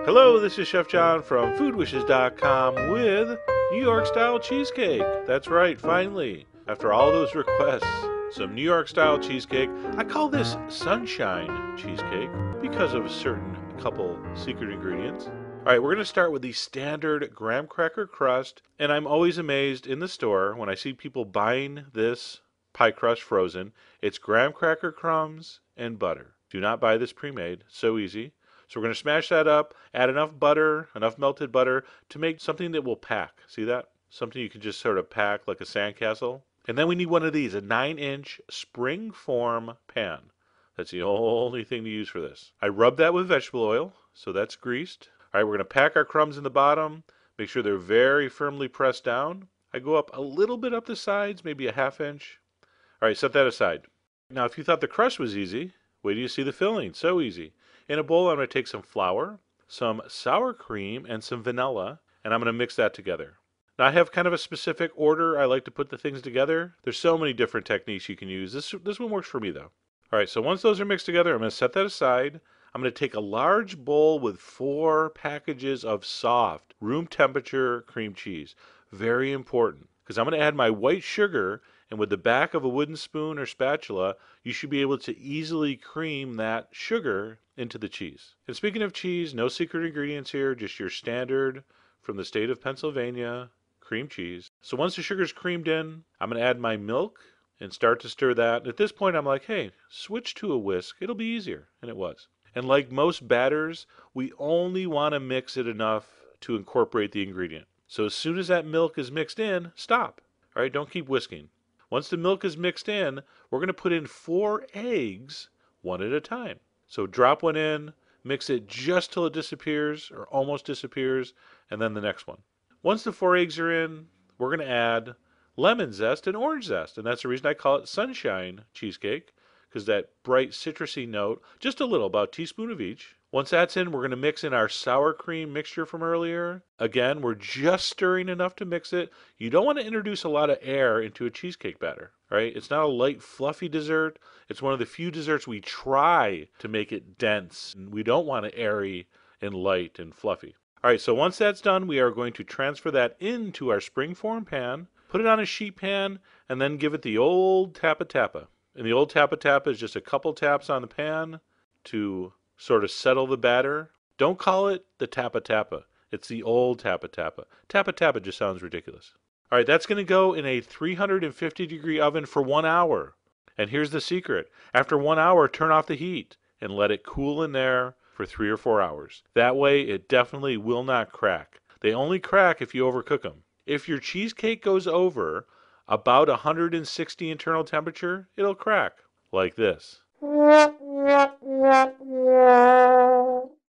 Hello, this is Chef John from foodwishes.com with New York style cheesecake. That's right, finally. After all those requests, some New York style cheesecake. I call this sunshine cheesecake because of a certain couple secret ingredients. All right, we're going to start with the standard graham cracker crust, and I'm always amazed in the store when I see people buying this pie crust frozen. It's graham cracker crumbs and butter. Do not buy this pre-made. So easy. So we're going to smash that up, add enough butter, enough melted butter to make something that will pack. See that? Something you can just sort of pack like a sandcastle. And then we need one of these, a 9-inch spring form pan. That's the only thing to use for this. I rub that with vegetable oil, so that's greased. All right, we're going to pack our crumbs in the bottom. Make sure they're very firmly pressed down. I go up a little bit up the sides, maybe a 1/2 inch. All right, set that aside. Now, if you thought the crust was easy, wait till you see the filling. So easy. In a bowl, I'm going to take some flour, some sour cream, and some vanilla, and I'm going to mix that together. Now, I have kind of a specific order I like to put the things together. There's so many different techniques you can use. This one works for me, though. All right, so once those are mixed together, I'm going to set that aside. I'm going to take a large bowl with 4 packages of soft, room temperature cream cheese. Very important, because I'm going to add my white sugar, and with the back of a wooden spoon or spatula, you should be able to easily cream that sugar into the cheese. And speaking of cheese, no secret ingredients here, just your standard from the state of Pennsylvania cream cheese. So once the sugar's creamed in, I'm going to add my milk and start to stir that. At this point, I'm like, hey, switch to a whisk. It'll be easier. And it was. And like most batters, we only want to mix it enough to incorporate the ingredient. So as soon as that milk is mixed in, stop. All right, don't keep whisking. Once the milk is mixed in, we're going to put in 4 eggs, one at a time. So drop one in, mix it just till it disappears or almost disappears, and then the next one. Once the 4 eggs are in, we're going to add lemon zest and orange zest, and that's the reason I call it sunshine cheesecake, because that bright citrusy note, just a little, about a teaspoon of each. Once that's in, we're going to mix in our sour cream mixture from earlier. Again, we're just stirring enough to mix it. You don't want to introduce a lot of air into a cheesecake batter, right? It's not a light, fluffy dessert. It's one of the few desserts we try to make it dense. We don't want it airy and light and fluffy. All right, so once that's done, we are going to transfer that into our springform pan, put it on a sheet pan, and then give it the old tapa-tapa. And the old tapa-tapa is just a couple taps on the pan to sort of settle the batter. Don't call it the tapa-tapa. It's the old tapa-tapa. Tapa-tapa just sounds ridiculous. All right, that's going to go in a 350-degree oven for 1 hour. And here's the secret. After 1 hour, turn off the heat and let it cool in there for 3 or 4 hours. That way, it definitely will not crack. They only crack if you overcook them. If your cheesecake goes over about 160 internal temperature, it'll crack like this.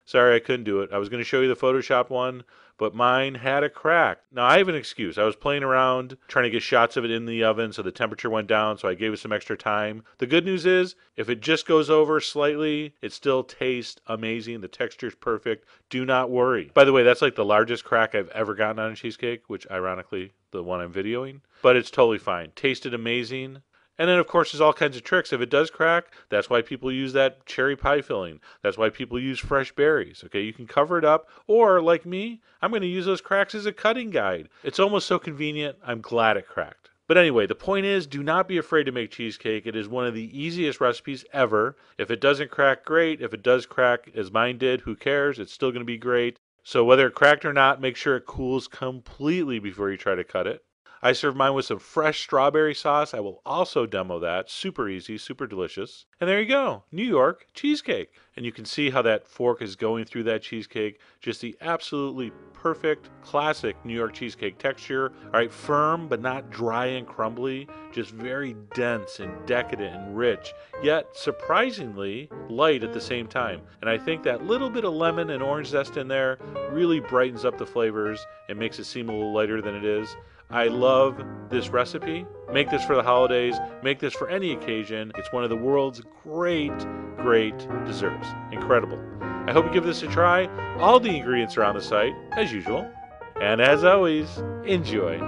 Sorry, I couldn't do it. I was going to show you the Photoshop one, but mine had a crack. Now, I have an excuse. I was playing around, trying to get shots of it in the oven, so the temperature went down, so I gave it some extra time. The good news is, if it just goes over slightly, it still tastes amazing. The texture's perfect. Do not worry. By the way, that's like the largest crack I've ever gotten on a cheesecake, which, ironically, the one I'm videoing. But it's totally fine. Tasted amazing. And then, of course, there's all kinds of tricks. If it does crack, that's why people use that cherry pie filling. That's why people use fresh berries. Okay, you can cover it up. Or, like me, I'm going to use those cracks as a cutting guide. It's almost so convenient, I'm glad it cracked. But anyway, the point is, do not be afraid to make cheesecake. It is one of the easiest recipes ever. If it doesn't crack, great. If it does crack, as mine did, who cares? It's still going to be great. So whether it cracked or not, make sure it cools completely before you try to cut it. I serve mine with some fresh strawberry sauce. I will also demo that. Super easy, super delicious. And there you go, New York cheesecake. And you can see how that fork is going through that cheesecake. Just the absolutely perfect, classic New York cheesecake texture. All right, firm but not dry and crumbly. Just very dense and decadent and rich, yet surprisingly light at the same time. And I think that little bit of lemon and orange zest in there really brightens up the flavors and makes it seem a little lighter than it is. I love this recipe. Make this for the holidays. Make this for any occasion. It's one of the world's great desserts. Incredible. I hope you give this a try. All the ingredients are on the site, as usual. And as always, enjoy.